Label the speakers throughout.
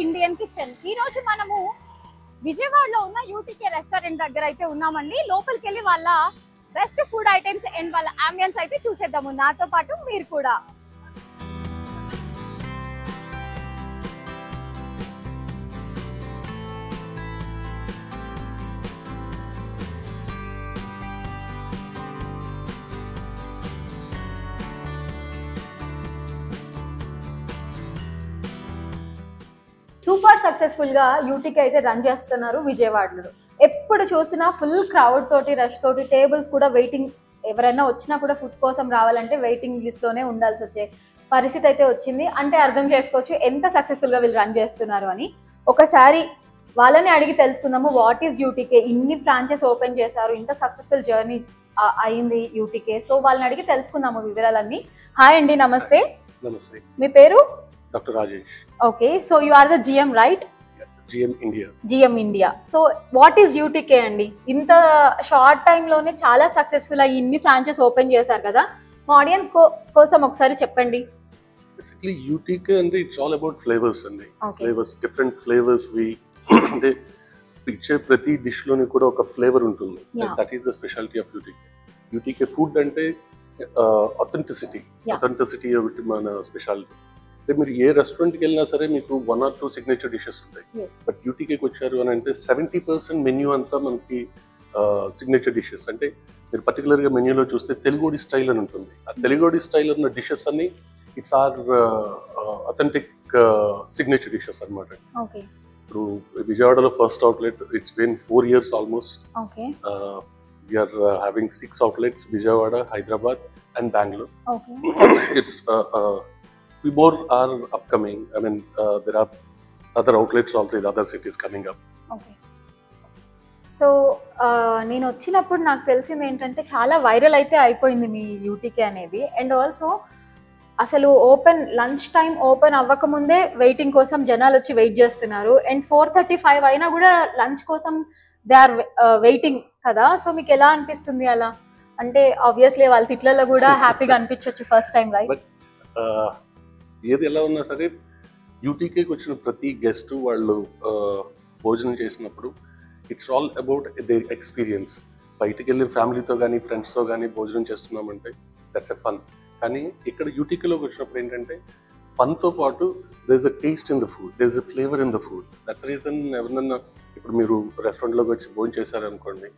Speaker 1: Indian kitchen. ఈ రోజు మనము విజయవాడలో ఉన్న యూటీకే రెస్టారెంట్ దగ్గర అయితే ఉన్నామండి. లోపలికి వెళ్ళి వాళ్ళ బెస్ట్ ఫుడ్ ఐటమ్స్ అండ్ వాళ్ళ అంబియన్స్ అయితే చూసేద్దాము. నాతో పాటు మీరు కూడా. సూపర్ సక్సెస్ఫుల్ గా యూటీకే అయితే రన్ చేస్తున్నారు విజయవాడలో. ఎప్పుడు చూసినా ఫుల్ క్రౌడ్ తోటి, రష్ తోటి, టేబుల్స్ కూడా వెయిటింగ్. ఎవరైనా వచ్చినా కూడా ఫుడ్ కోసం రావాలంటే వెయిటింగ్ లిస్ట్ లోనే ఉండాల్సి వచ్చే పరిస్థితి అయితే వచ్చింది. అంటే అర్థం చేసుకోవచ్చు ఎంత సక్సెస్ఫుల్ గా వీళ్ళు రన్ చేస్తున్నారు అని. ఒకసారి వాళ్ళని అడిగి తెలుసుకుందాము, వాట్ ఈస్ యూటీకే, ఇన్ని ఫ్రాంచైజ్ ఓపెన్ చేశారు, ఇంత సక్సెస్ఫుల్ జర్నీ అయింది యూటీకే. సో వాళ్ళని అడిగి తెలుసుకుందాము వివరాలన్నీ. హాయ్ అండి, నమస్తే.
Speaker 2: నమస్తే.
Speaker 1: మీ పేరు?
Speaker 2: Doctor Rajesh.
Speaker 1: Okay, so you are the GM, right?
Speaker 2: GM India.
Speaker 1: GM India. So what is UTK అండి? ఇంత షార్ట్ టైమ్ లోనే చాలా సక్సెస్ఫుల్ అయ్యి ఇన్ని ఫ్రాంచైజ్ ఓపెన్ చేశారు కదా, మా ఆడియన్స్ కోసం ఒకసారి చెప్పండి.
Speaker 2: బేసిక్లీ యూటీకే అంటే ఇట్స్ ఆల్ అబౌట్ ఫ్లేవర్స్ అండి. Flavours, different flavours. అంటే ఇచ్చే ప్రతి డిష్ లోని కూడా ఒక ఫ్లేవర్ ఉంటుంది. That is the speciality of UTK. UTK food అంటే అథెంటిసిటీ ఒకటి మన స్పెషాలిటీ. అంటే మీరు ఏ రెస్టారెంట్కి వెళ్ళినా సరే మీకు 1 or 2 సిగ్నేచర్ డిషెస్ ఉంటాయి. బట్ యూటీకేకి వచ్చారు అని అంటే 70% మెన్యూ అంతా మనకి సిగ్నేచర్ డిషెస్. అంటే మీరు పర్టికులర్గా మెన్యూలో చూస్తే తెలుగోడి స్టైల్ అని ఉంటుంది. ఆ తెలుగోడి స్టైల్ ఉన్న డిషెస్ అన్ని it's are authentic signature dishes అనమాట. ఇప్పుడు విజయవాడలో first outlet, it's been 4 years almost. We are having 6 outlets: Vijayawada, Hyderabad and Bengaluru. It's more are upcoming. I mean, there are other outlets also in other cities coming up.
Speaker 1: Okay. So నేను వచ్చినప్పుడు నాకు తెలిసింది ఏంటంటే చాలా viral అయితే అయిపోయింది మీ యూటీకే అనేది. అండ్ ఆల్సో అసలు లంచ్ టైం ఓపెన్ అవ్వకముందే వెయిటింగ్ కోసం జనాలు వచ్చి వెయిట్ చేస్తున్నారు. అండ్ 4:35 అయినా కూడా లంచ్ కోసం దే ఆర్ వెయిటింగ్ కదా. సో మీకు ఎలా అనిపిస్తుంది అలా? అంటే ఆబ్వియస్లీ వాళ్ళ తిట్లలో కూడా హ్యాపీగా అనిపించవచ్చు ఫస్ట్ టైం, రైట్?
Speaker 2: ఏది ఎలా ఉన్నా సరే యూటీకేకి వచ్చిన ప్రతి గెస్ట్ వాళ్ళు భోజనం చేసినప్పుడు it's all about their experience. బయటికి వెళ్ళి ఫ్యామిలీతో కానీ ఫ్రెండ్స్తో కానీ భోజనం చేస్తున్నామంటే దట్స్ ఎ ఫన్. కానీ ఇక్కడ యూటీకేలోకి వచ్చినప్పుడు ఏంటంటే ఫన్తో పాటు there is a taste in the food, there is a flavour in the food. That's reason ఎవరన్నా ఇప్పుడు మీరు రెస్టారెంట్లోకి వచ్చి భోజనం చేశారనుకోండి,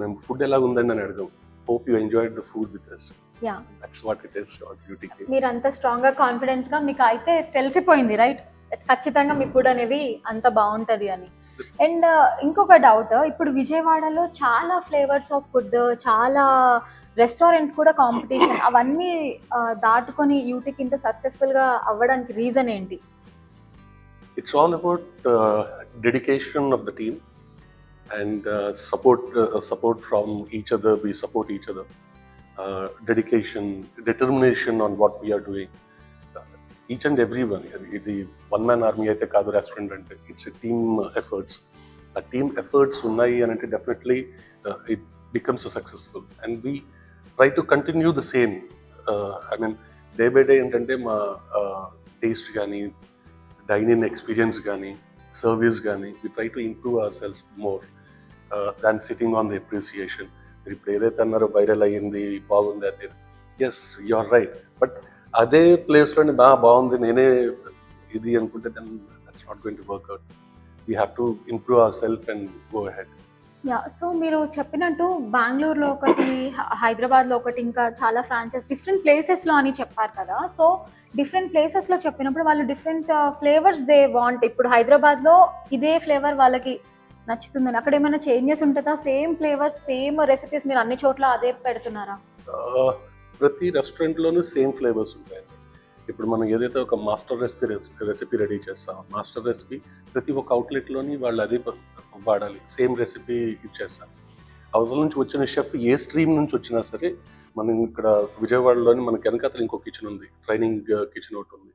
Speaker 2: మేము ఫుడ్ ఎలా ఉందని అని అడగం. Hope you enjoyed the food with us.
Speaker 1: Yeah.
Speaker 2: That's what it is at UTK.
Speaker 1: మీరు అంత స్ట్రాంగ్ గా కాన్ఫిడెన్స్ గా మీకు అయితే తెలిసిపోయింది, రైట్? ఖచ్చితంగా మీ ఫుడ్ అనేది అంత బాగుంటది అని. అండ్ ఇంకొక డౌట్, ఇప్పుడు విజయవాడలో చాలా ఫ్లేవర్స్ ఆఫ్ ఫుడ్, చాలా రెస్టారెంట్స్ కూడా కాంపిటీషన్, అవన్నీ దాటుకొని యూటీకే ఇంత సక్సెస్ఫుల్ గా అవ్వడానికి రీజన్ ఏంటి?
Speaker 2: It's all about dedication of the team and support from each other. We support each other. Dedication, determination on what we are doing. Each and everyone. The one man army aithe kaadu restaurant ante. It's a team efforts. A team efforts unnai ante definitely it becomes a successful. And we try to continue the same. I mean, day by day entante ma taste gaani, dine-in experience gaani, service gaani, we try to improve ourselves more than sitting on the appreciation. ఇప్పుడు ఏదైతే అన్నారో viral అయ్యింది, బాగుంది, అదే yes you are right. But అదే ప్లేస్లోని బాగుంది నేనే ఇది అనుకుంటే then that's not going to work out. We have to improve our self and go ahead.
Speaker 1: Yeah, so మీరు చెప్పినట్టు బెంగళూరులో ఒకటి, హైదరాబాద్లో ఒకటి, ఇంకా చాలా ఫ్రాంచైజ్ డిఫరెంట్ ప్లేసెస్లో అని చెప్పారు కదా. సో డిఫరెంట్ ప్లేసెస్లో చెప్పినప్పుడు వాళ్ళు డిఫరెంట్ ఫ్లేవర్స్ దే వాంట్. ఇప్పుడు హైదరాబాద్లో ఇదే ఫ్లేవర్ వాళ్ళకి నచ్చుతుందని, అక్కడ ఏమైనా చేంజెస్ ఉంటుందా? సేమ్ ఫ్లేవర్స్, సేమ్ రెసిపీస్ మీరు అన్ని చోట్ల అదే పెడుతున్నారా?
Speaker 2: ప్రతి రెస్టారెంట్లోనూ సేమ్ ఫ్లేవర్స్ ఉంటాయి. ఇప్పుడు మనం ఏదైతే ఒక మాస్టర్ రెసిపీ రెడీ చేస్తాం, మాస్టర్ రెసిపీ ప్రతి ఒక్క అవుట్లెట్లోని వాళ్ళు అదే వాడాలి, సేమ్ రెసిపీ ఇచ్చేస్తాం. అవతల నుంచి వచ్చిన షెఫ్ ఏ స్ట్రీమ్ నుంచి వచ్చినా సరే, మనం ఇక్కడ విజయవాడలోని మనకి వెనకాతల ఇంకో కిచెన్ ఉంది, ట్రైనింగ్ కిచెన్ ఒకటి ఉంది.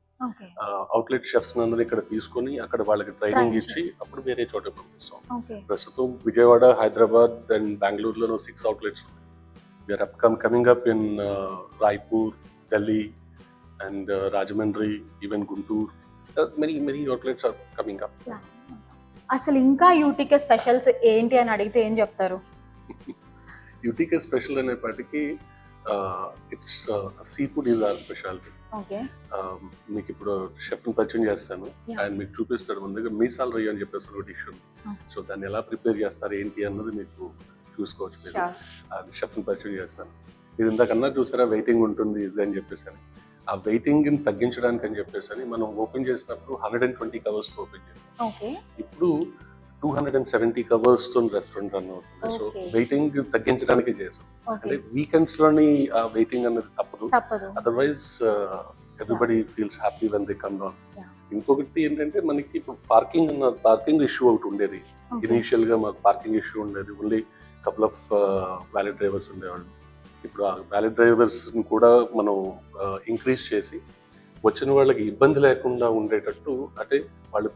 Speaker 2: అవుట్లెట్ షెఫ్స్ అందరూ ఇక్కడ తీసుకొని అక్కడ వాళ్ళకి ట్రైనింగ్ ఇచ్చి అప్పుడు వేరే చోట పంపిస్తాం. ప్రస్తుతం విజయవాడ, హైదరాబాద్ అండ్ బెంగళూరులో 6 outlets ఉన్నాయి. We are coming up in Raipur, Delhi and Rajahmundry, even Guntur, many outlets are coming up.
Speaker 1: అసలు ఇంకా యూటీకే స్పెషల్స్ ఏంటి అని అడిగితే ఏం చెప్తారు?
Speaker 2: యూటీకే స్పెషల్ అనేపాటికి it's seafood is our speciality.
Speaker 1: Okay,
Speaker 2: మీకు ఇప్పుడు షెఫ్ని పరిచయం చేస్తాను, ఆయన మీకు చూపిస్తాడు. మన దగ్గర మీసాల రొయ్య అని చెప్పేసి ఒక డిష్ ఉంది. సో దాన్ని ఎలా ప్రిపేర్ చేస్తారు ఏంటి అన్నది మీకు చూసుకోవచ్చు. అది షెఫ్ని పరిచయం చేస్తాను. మీరు ఇందాకన్నా చూసారా వెయిటింగ్ ఉంటుంది ఇది అని చెప్పేసి. ఆ వెయిటింగ్ని తగ్గించడానికి అని చెప్పేసి మనం ఓపెన్ చేసినప్పుడు 120 కవర్స్తో ఓపెన్ చేస్తాం. ఇప్పుడు 270 కవర్స్తో రెస్టారెంట్ రన్ అవుతుంది. సో వెయిటింగ్ తగ్గించడానికే చేసాం. అంటే వీకెండ్స్ లోని ఆ వెయిటింగ్ అనేది తప్పదు. Otherwise everybody feels happy when they come down. ఇంకొకటి ఏంటంటే మనకి ఇప్పుడు పార్కింగ్ ఇష్యూ ఒకటి ఉండేది. ఇనీషియల్ గా మాకు పార్కింగ్ ఇష్యూ ఉండేది. Only couple of valid drivers ఉండేవాళ్ళు. ఇప్పుడు ఆ వ్యాలిడ్ డ్రైవర్స్ కూడా మనం ఇంక్రీజ్ చేసి వచ్చిన వాళ్ళకి ఇబ్బంది లేకుండా ఉండేటట్టు, అంటే వాళ్ళు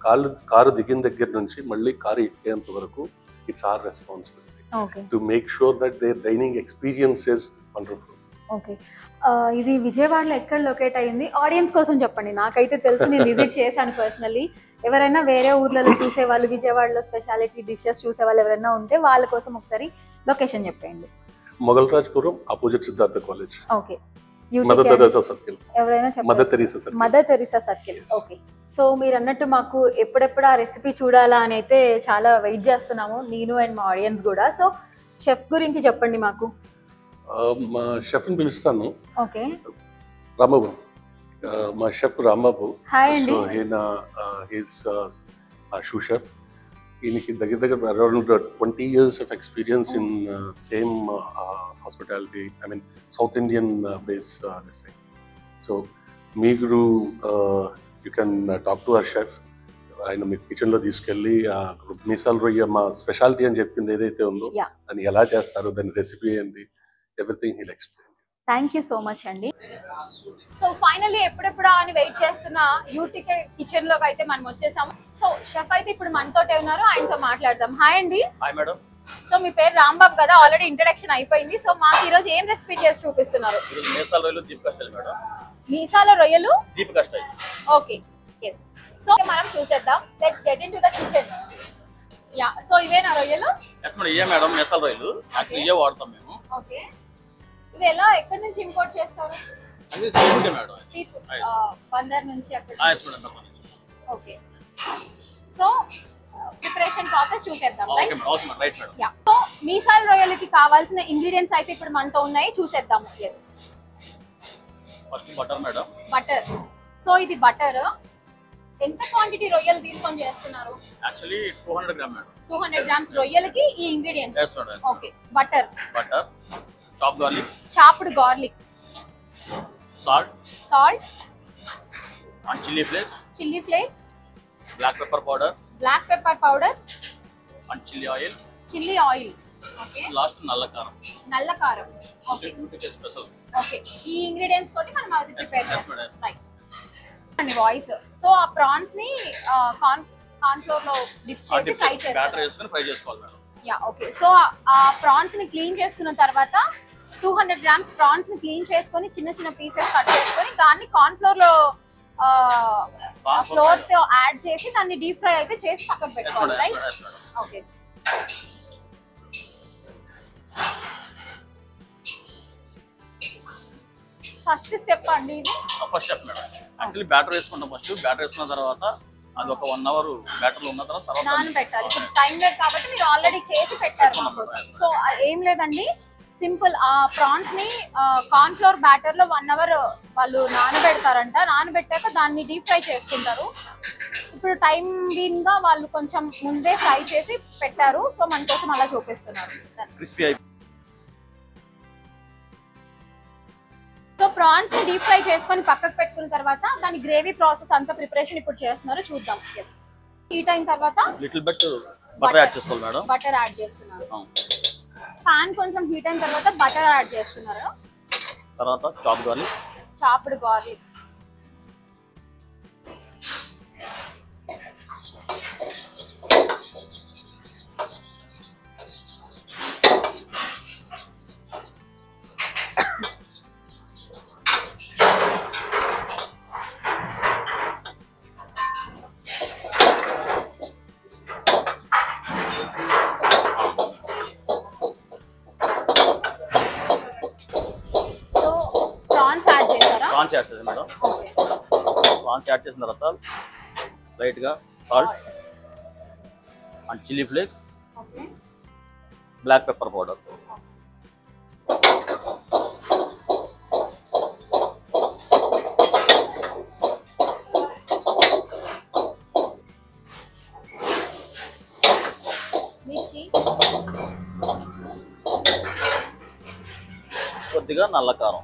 Speaker 2: కారు దిగిన దగ్గర నుంచి మళ్ళీ కారు ఎక్కేంత వరకు it's our responsibility to make sure that their dining experience is wonderful.
Speaker 1: Okay, ఇది విజయవాడలో ఎక్కడ లొకేట్ అయ్యింది? ఆడియన్స్ కోసం చెప్పండి. నాకైతే తెలుసు, నేను విజిట్ చేశాను పర్సనల్లీ. ఎవరైనా వేరే ఊర్లలో చూసే వాళ్ళు, విజయవాడలో స్పెషాలిటీ డిషెస్ చూసే వాళ్ళు ఎవరైనా ఉంటే వాళ్ళ కోసం ఒకసారి లొకేషన్ చెప్పండి.
Speaker 2: Mogalrajpuram, opposite Siddhartha college.
Speaker 1: Okay,
Speaker 2: Mother Teresa circle.
Speaker 1: ఎవరైనా Mother Teresa circle. Okay, so మీరు అన్నట్టు మాకు ఎప్పుడెప్పుడు ఆ రెసిపీ చూడాలా అని అయితే చాలా వెయిట్ చేస్తున్నాము, నేను అండ్ మా ఆడియన్స్ కూడా. సో షెఫ్ గురించి చెప్పండి మాకు.
Speaker 2: మా షెఫ్ని పిలుస్తాను.
Speaker 1: ఓకే,
Speaker 2: రాంబాబు. మా షెఫ్ రాంబాబు.
Speaker 1: హాయ్ అండి.
Speaker 2: He's shoe chef. ఈయనకి దగ్గర around 20 years of experience in same hospitality, I mean South Indian base this thing. So మీరు you can talk to our chef. ఆయన మీ కిచెన్లో తీసుకెళ్ళి మీసాల రొయ్య మా స్పెషాలిటీ అని చెప్పింది ఏదైతే ఉందో దాన్ని ఎలా చేస్తారో, దాని రెసిపీ ఏంటి, everything he'll explain.
Speaker 1: Thank you so much అండి. సో ఫైనల్లీ ఎప్పుడెప్పుడా అని వెయిట్ చేస్తున్న యూటీకే కిచెన్ లోకి అయితే మనం వచ్చేసాము. సో షెఫ్ అయితే ఇప్పుడు మనతోటే ఉన్నారు, ఆయనతో మాట్లాడదాం. హాయ్ అండి.
Speaker 3: Hi madam.
Speaker 1: సో మీ పేరు రాంబాబు కదా, ఆల్రెడీ ఇంట్రడక్షన్ అయిపోయింది. సో మాకు ఈ రోజు ఏం రెసిపీ చేసి చూపిస్తున్నారు?
Speaker 3: మీసాల రొయ్యలు దీపికా స్టైల్ మేడం.
Speaker 1: మీసాల రొయ్యలు
Speaker 3: Deepika style.
Speaker 1: Okay, yes. So మనం చూసేద్దాం. Let's get into the kitchen. Ya, so ఇవేనా రొయ్యలు?
Speaker 3: yes మేడం, ఇయే మేడం మీసాల రొయ్యలు. యాక్చువల్లీ ఇయే వాడతాం మేము.
Speaker 1: ఓకే, ఇవి ఎలా ఎక్కడి నుంచి ఇంపోర్ట్ చేస్తారు?
Speaker 3: అది సీఫుడ్ మేడం.
Speaker 1: సీఫుడ్ బందర్ నుంచి అక్కడ.
Speaker 3: yes madam.
Speaker 1: Okay, so preparation process చూసేద్దాం.
Speaker 3: Okay madam, right madam.
Speaker 1: Yeah, so మీసాల రొయ్యలకి కావాల్సిన ఇంగ్రీడియెంట్స్ అయితే ఇప్పుడు మనతో ఉన్నాయి, చూసేద్దాము. yes,
Speaker 3: first butter madam.
Speaker 1: Butter. So ఇది బటర్. ఎంత క్వాంటిటీ రొయ్యలు తీసుకొని చేస్తున్నారు?
Speaker 3: Actually 200 gram madam.
Speaker 1: 200 grams రొయ్యలకి ఈ ingredients.
Speaker 3: yes madam.
Speaker 1: Okay, butter,
Speaker 3: chop garlic,
Speaker 1: chopped garlic, salt
Speaker 3: and chilli flakes, black pepper powder and chilli oil. Okay, last నల్ల కారం. Okay, special. Okay, ఈ ఇంగ్రీడియెంట్స్ తోటి మనం అది ప్రిపేర్ చేస్తాం. రైట్ అండి. వాయిస్. సో ఆ ప్రాన్స్ ని కార్న్ ఫ్లోర్ లో డిప్ చేసి ఫ్రై చేసుకోవాలి మేడం.
Speaker 1: Yeah, okay. సో ఆ ప్రాన్స్ ని క్లీన్ చేసుకున్న తర్వాత 200 grams ప్రాన్స్ ని క్లీన్ చేసుకొని చిన్న చిన్న పీసెస్ కట్ చేసుకొని దాన్ని కార్న్ ఫ్లోర్ లో ఫ్లోర్ తో యాడ్ చేసి దాన్ని డీప్ ఫ్రై అయితే చేసి పక్కకు పెట్టుకోవాలి. రైట్? ఓకే. ఫస్ట్ స్టెప్ అండి ఇది.
Speaker 3: First step madam. Actually batter వేసుకుంటాం. బ్యాటర్ వేసుకున్న తర్వాత అది ఒక 1 hour బ్యాటర్ లో ఉన్న తర్వాత
Speaker 1: నానబెట్టాలి. ఇప్పుడు టైం లేదు కాబట్టి మీరు ఆల్రెడీ చేసి పెట్టారు. సో ఏం లేదండి, సింపుల్. ఆ ప్రాన్స్ ని కార్న్ ఫ్లోర్ బ్యాటర్ లో 1 hour వాళ్ళు నానబెడతారంట. నానబెట్టాక దాన్ని డీప్ ఫ్రై చేసుకుంటారు. ఇప్పుడు టైం బీన్ గా వాళ్ళు కొంచెం ముందే ఫ్రై చేసి పెట్టారు. సో మన కోసం అలా చూపిస్తున్నారు. సో ప్రాన్స్ ని డీప్ ఫ్రై చేసుకొని పక్కకు పెట్టుకున్న తర్వాత దాని గ్రేవీ ప్రాసెస్ అంతా ప్రిపరేషన్ ఇప్పుడు చేస్తున్నారు, చూద్దాం. ఎస్, హీట్ అయిన తర్వాత
Speaker 3: లిటిల్ బిట్ బటర్ యాడ్ చేసుకోవాలి మేడం.
Speaker 1: బటర్ యాడ్ చేస్తున్నారు. పాన్ కొంచెం హీట్ అయిన తర్వాత బటర్ యాడ్ చేస్తున్నారు.
Speaker 3: తర్వాత చాప్డ్
Speaker 1: గార్లిక్,
Speaker 3: చేసేది మేడం. ప్రాన్స్ యాడ్ చేసిన తర్వాత లైట్గా salt and chilli flakes, black pepper powder. కొద్దిగా నల్ల కారం.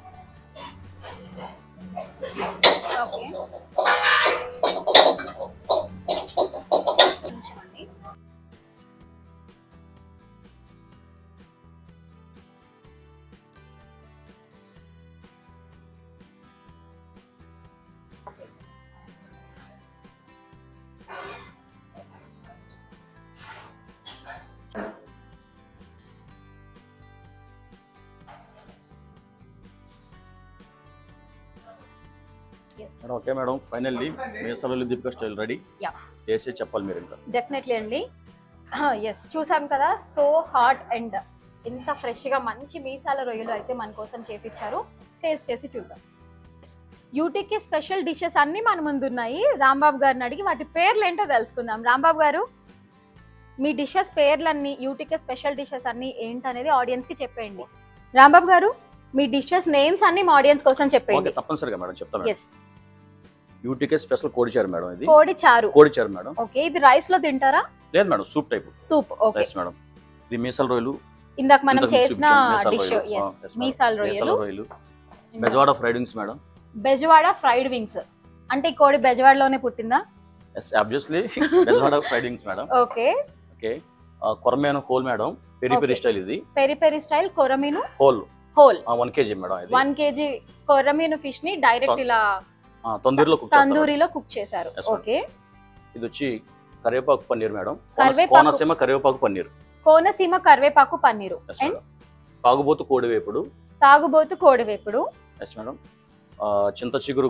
Speaker 3: Madam okay madam, finally Meesala Dibba style ready. చేసి చెప్పాలి మీరు ఇంకా.
Speaker 1: డెఫినెట్లీ అండి. ఎస్, చూసాం కదా, సో హాట్ అండ్ ఎంత ఫ్రెష్గా మంచి మీసాల రొయ్యలు అయితే మన కోసం చేసి ఇచ్చారు. టేస్ట్ చేసి చూద్దాం. యూటీకి స్పెషల్ డిషెస్ అన్నీ మన ముందు ఉన్నాయి. రాంబాబు గారిని అడిగి వాటి పేర్లు ఏంటో తెలుసుకుందాం. రాంబాబు గారు, మీ డిషెస్ పేర్లన్నీ, యూటీకి స్పెషల్ డిషెస్ అన్నీ ఏంటనేది ఆడియన్స్కి చెప్పేయండి. రాంబాబు గారు, మీ డిషెస్ నేమ్స్ అన్ని మా ఆడియన్స్ కోసం చెప్పండి.
Speaker 3: తప్పనిసరిగా మేడం చెప్తాను. yes, యూటీకే స్పెషల్ కోడి చారు మేడం. ఇది కోడి చారు మేడం.
Speaker 1: ఓకే, ఇది రైస్ లో తింటారా?
Speaker 3: లేదు madam, soup type.
Speaker 1: Soup. Okay
Speaker 3: madam. ఇది మీసాల రొయ్యలు,
Speaker 1: ఇందాక మనం చేసిన డిష్. మీసాల రొయ్యలు.
Speaker 3: Bezawada fried wings madam.
Speaker 1: Bezawada fried wings అంటే ఈ కోడి బెజవాడలోనే పుట్టిందా?
Speaker 3: yes, obviously Bezawada fried wings madam.
Speaker 1: Okay
Speaker 3: okay, కొరమేను whole madam. Peri peri style. ఇది
Speaker 1: పెరి పెరి స్టైల్ కొరమీను
Speaker 3: హోల్ 1 kg మేడం. ఇది
Speaker 1: 1 kg కొరమీను ఫిష్ ని డైరెక్ట్ ఇలా తందూరిలో కుక్ చేశారు. ఓకే,
Speaker 3: ఇది వచ్చి కరివేపాకు పన్నీర్ మేడం. కోనసీమ కరివేపాకు పన్నీర్.
Speaker 1: కోనసీమ కరివేపాకు పన్నీరు. అండ్
Speaker 3: తాగుబోతు కోడివేపుడు. Yes madam. చింత చిగురు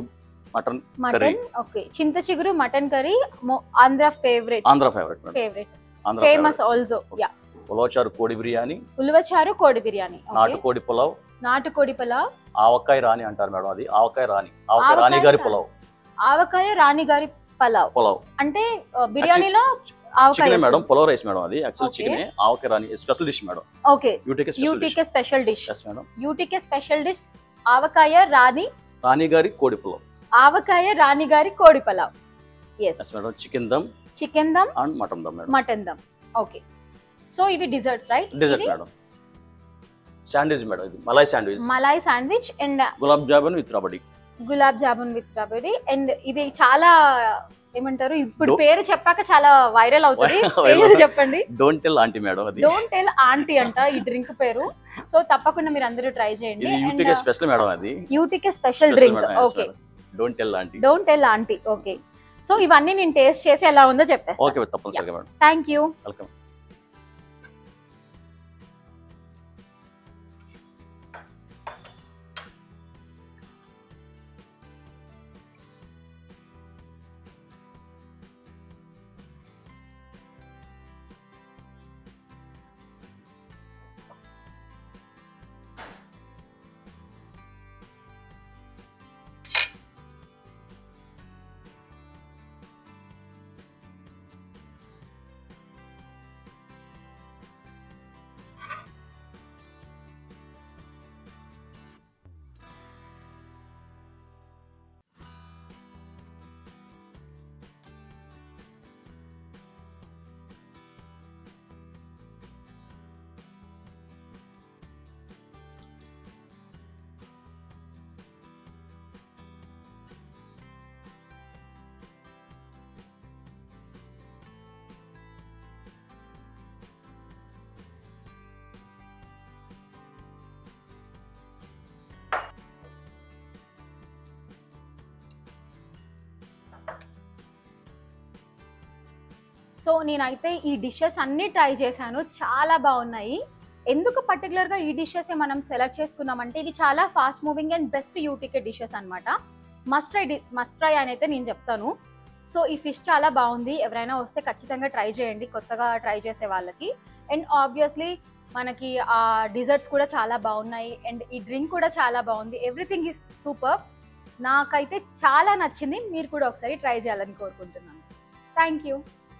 Speaker 3: మటన్ కర్రీ.
Speaker 1: ఓకే, చింత చిగురు mutton curry. Andhra favourite famous also. Yeah,
Speaker 3: ఉలవచారు కోడి బిర్యానీ.
Speaker 1: నాటుకోడి పులావ్.
Speaker 3: ఆవకాయ రాణి అంటారు మేడం. అది ఆవకాయ రాణి గారి పులావ్.
Speaker 1: అంటే బిర్యానీలో
Speaker 3: chicken madam. Pulao rice madam. అది actual chicken. Avakaya Rani special dish madam.
Speaker 1: Okay, UTK special dish.
Speaker 3: yes madam.
Speaker 1: UTK special dish Avakaya Rani
Speaker 3: గారి కోడి pulao.
Speaker 1: yes
Speaker 3: madam. Chicken dum and mutton dum.
Speaker 1: Okay, so ఇవి desserts right?
Speaker 3: Dessert madam. Sandwich madam. ఇది malai
Speaker 1: sandwich and
Speaker 3: gulab jamun with rabdi. And ఇది చాలా ఏమంటారు, ఇప్పుడు పేరు చెప్పాక చాలా వైరల్ అవుతుంది. పేరు చెప్పండి. Don't tell aunty madam. అది
Speaker 1: డోంట్ టెల్ ఆంటీ అంట ఈ డ్రింక్ పేరు. సో తప్పకుండా మీరు అందరూ ట్రై చేయండి.
Speaker 3: UTK special madam. అది
Speaker 1: UTK special drink. Okay,
Speaker 3: don't tell aunty.
Speaker 1: Okay, so ఇవన్నీ నేను టేస్ట్ చేసి ఎలా ఉందో చెప్పేస్తాను.
Speaker 3: ఓకే, తప్పనిసరిగా madam.
Speaker 1: Thank you.
Speaker 3: Welcome.
Speaker 1: So నేనైతే ఈ డిషెస్ అన్ని ట్రై చేశాను, చాలా బాగున్నాయి. ఎందుకు పర్టికులర్గా ఈ డిషెస్ మనం సెలెక్ట్ చేసుకున్నామంటే ఇవి చాలా fast moving and best UTK dishes అనమాట. మస్ట్ ట్రై అని అయితే నేను చెప్తాను. సో ఈ ఫిష్ చాలా బాగుంది, ఎవరైనా వస్తే ఖచ్చితంగా ట్రై చేయండి, కొత్తగా ట్రై చేసే వాళ్ళకి. అండ్ ఆబ్వియస్లీ మనకి ఆ డిజర్ట్స్ కూడా చాలా బాగున్నాయి అండ్ ఈ డ్రింక్ కూడా చాలా బాగుంది. Everything is super. నాకైతే చాలా నచ్చింది. మీరు కూడా ఒకసారి ట్రై చేయాలని కోరుకుంటున్నాను. Thank you.